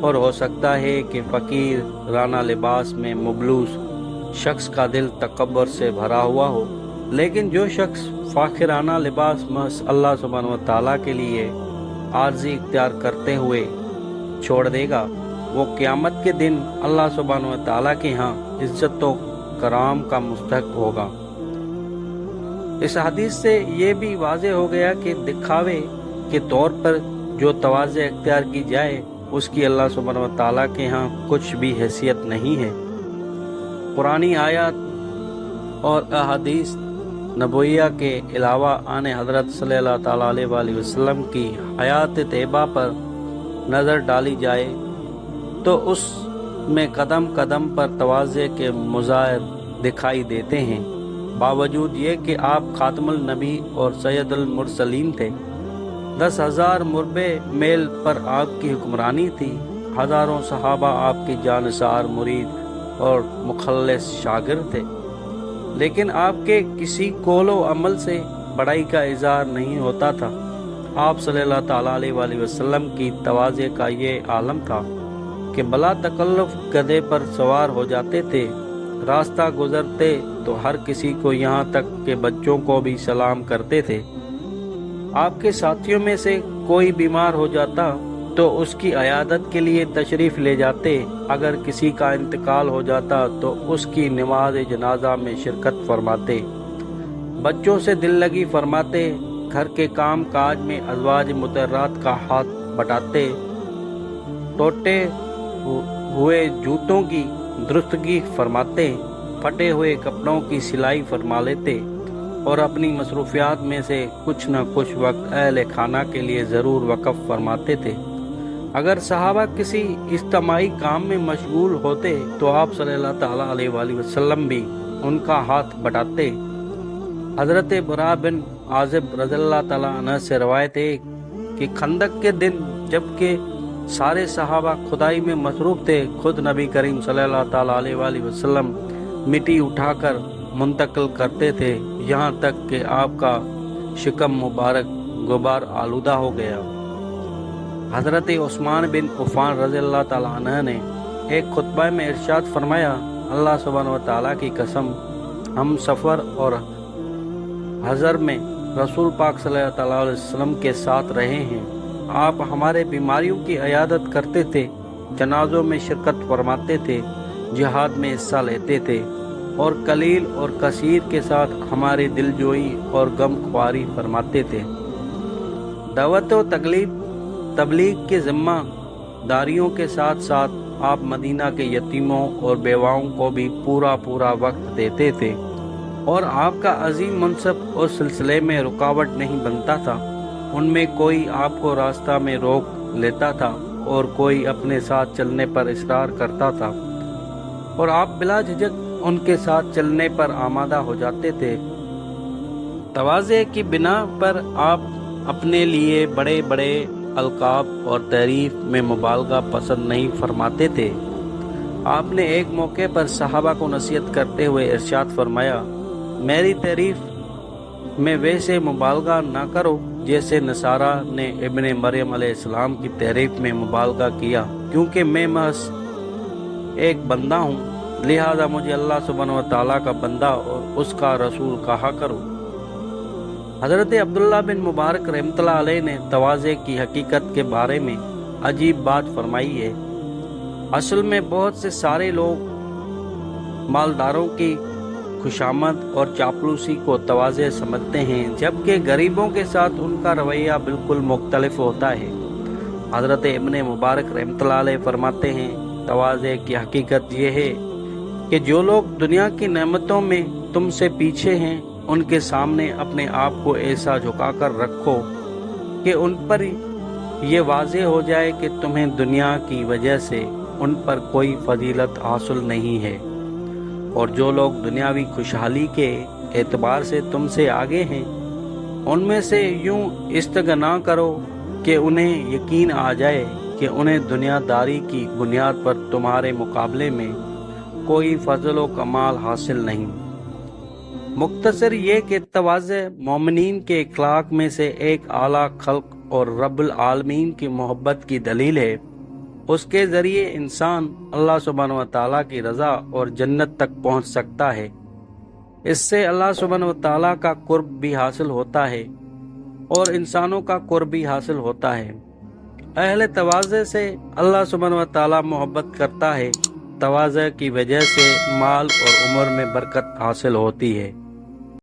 اور ہو سکتا ہے کہ فقیر رانہ لباس میں مبلوس شخص کا دل تکبر سے بھرا ہوا ہو، لیکن جو شخص فاخرانہ لباس محض اللہ سبحانہ و تعالیٰ کے لیے عارضی اختیار کرتے ہوئے چھوڑ دے گا، وہ قیامت کے دن اللہ سبحانہ و تعالیٰ کے ہاں عزت و کرام کا مستحق ہوگا۔ اس حدیث سے یہ بھی واضح ہو گیا کہ دکھاوے کے طور پر جو تواضع اختیار کی جائے اس کی اللہ سبحانہ و تعالیٰ کے ہاں کچھ بھی حیثیت نہیں ہے۔ قرآنی آیات اور احادیث نبویہ کے علاوہ آن حضرت صلی اللہ تعالیٰ علیہ وآلہ وسلم کی حیات طیبہ پر نظر ڈالی جائے تو اس میں قدم قدم پر تواضع کے مظاہر دکھائی دیتے ہیں، باوجود یہ کہ آپ خاتم النبی اور سید المرسلین تھے۔ 10,000 مربع میل پر آپ کی حکمرانی تھی، ہزاروں صحابہ آپ کی جانثار مرید اور مخلص شاگرد تھے، لیکن آپ کے کسی قول و عمل سے بڑائی کا اظہار نہیں ہوتا تھا۔ آپ صلی اللہ تعالیٰ علیہ وآلہ وسلم کی تواضع کا یہ عالم تھا کہ بلا تکلف گدھے پر سوار ہو جاتے تھے، راستہ گزرتے تو ہر کسی کو یہاں تک کہ بچوں کو بھی سلام کرتے تھے۔ آپ کے ساتھیوں میں سے کوئی بیمار ہو جاتا تو اس کی عیادت کے لیے تشریف لے جاتے، اگر کسی کا انتقال ہو جاتا تو اس کی نماز جنازہ میں شرکت فرماتے، بچوں سے دل لگی فرماتے، گھر کے کام کاج میں ازواج مطہرات کا ہاتھ بٹاتے، ٹوٹے ہوئے جوتوں کی درستگی فرماتے، پھٹے ہوئے کپڑوں کی سلائی فرما لیتے اور اپنی مصروفیات میں سے کچھ نہ کچھ وقت اہل خانہ کے لیے ضرور وقف فرماتے تھے۔ اگر صحابہ کسی اجتماعی کام میں مشغول ہوتے تو آپ صلی اللہ تعالیٰ علیہ وآلہ وسلم بھی ان کا ہاتھ بٹاتے۔ حضرت برا بن عازب رضی اللہ تعالیٰ عنہ سے روایت ہے کہ خندق کے دن جب کہ سارے صحابہ خدائی میں مصروف تھے، خود نبی کریم صلی اللہ تعالیٰ علیہ وآلہ وسلم مٹی اٹھا کر منتقل کرتے تھے، یہاں تک کہ آپ کا شکم مبارک غبار آلودہ ہو گیا۔ حضرت عثمان بن عفان رضی اللہ تعالیٰ عنہ نے ایک خطبہ میں ارشاد فرمایا، اللہ سبحانہ و تعالیٰ کی قسم، ہم سفر اور حضر میں رسول پاک صلی اللہ تعالیٰ علیہ وسلم کے ساتھ رہے ہیں، آپ ہمارے بیماریوں کی عیادت کرتے تھے، جنازوں میں شرکت فرماتے تھے، جہاد میں حصہ لیتے تھے اور قلیل اور کثیر کے ساتھ ہماری دل جوئی اور غم خواری فرماتے تھے۔ دعوت و تبلیغ کے ذمہ داریوں کے ساتھ ساتھ آپ مدینہ کے یتیموں اور بیواؤں کو بھی پورا وقت دیتے تھے، اور آپ کا عظیم منصب اس سلسلے میں رکاوٹ نہیں بنتا تھا۔ ان میں کوئی آپ کو راستہ میں روک لیتا تھا اور کوئی اپنے ساتھ چلنے پر اصرار کرتا تھا، اور آپ بلا جھجک ان کے ساتھ چلنے پر آمادہ ہو جاتے تھے۔ تواضع کی بنا پر آپ اپنے لیے بڑے بڑے القاب اور تعریف میں مبالغہ پسند نہیں فرماتے تھے۔ آپ نے ایک موقع پر صحابہ کو نصیحت کرتے ہوئے ارشاد فرمایا، میری تعریف میں ویسے مبالغہ نہ کرو جیسے نصارہ نے ابن مریم علیہ السلام کی تعریف میں مبالغہ کیا، کیونکہ میں محض ایک بندہ ہوں، لہذا مجھے اللہ سبحانہ و تعالیٰ کا بندہ اور اس کا رسول کہا کرو۔ حضرت عبداللہ بن مبارک رحمۃ اللہ علیہ نے تواضع کی حقیقت کے بارے میں عجیب بات فرمائی ہے۔ اصل میں بہت سے سارے لوگ مالداروں کی خوشامد اور چاپلوسی کو تواضع سمجھتے ہیں، جبکہ غریبوں کے ساتھ ان کا رویہ بالکل مختلف ہوتا ہے۔ حضرت ابن مبارک رحمۃ اللہ علیہ فرماتے ہیں، تواضع کی حقیقت یہ ہے کہ جو لوگ دنیا کی نعمتوں میں تم سے پیچھے ہیں، ان کے سامنے اپنے آپ کو ایسا جھکا کر رکھو کہ ان پر یہ واضح ہو جائے کہ تمہیں دنیا کی وجہ سے ان پر کوئی فضیلت حاصل نہیں ہے، اور جو لوگ دنیاوی خوشحالی کے اعتبار سے تم سے آگے ہیں، ان میں سے یوں استغنا کرو کہ انہیں یقین آ جائے کہ انہیں دنیا داری کی بنیاد پر تمہارے مقابلے میں کوئی فضل و کمال حاصل نہیں۔ مختصر یہ کہ تواضع مومنین کے اخلاق میں سے ایک اعلیٰ خلق اور رب العالمین کی محبت کی دلیل ہے۔ اس کے ذریعے انسان اللہ سبحانہ و تعالیٰ کی رضا اور جنت تک پہنچ سکتا ہے۔ اس سے اللہ سبحانہ و تعالیٰ کا قرب بھی حاصل ہوتا ہے اور انسانوں کا قرب بھی حاصل ہوتا ہے۔ اہل تواضع سے اللہ سبحانہ و تعالیٰ محبت کرتا ہے۔ تواضع کی وجہ سے مال اور عمر میں برکت حاصل ہوتی ہے۔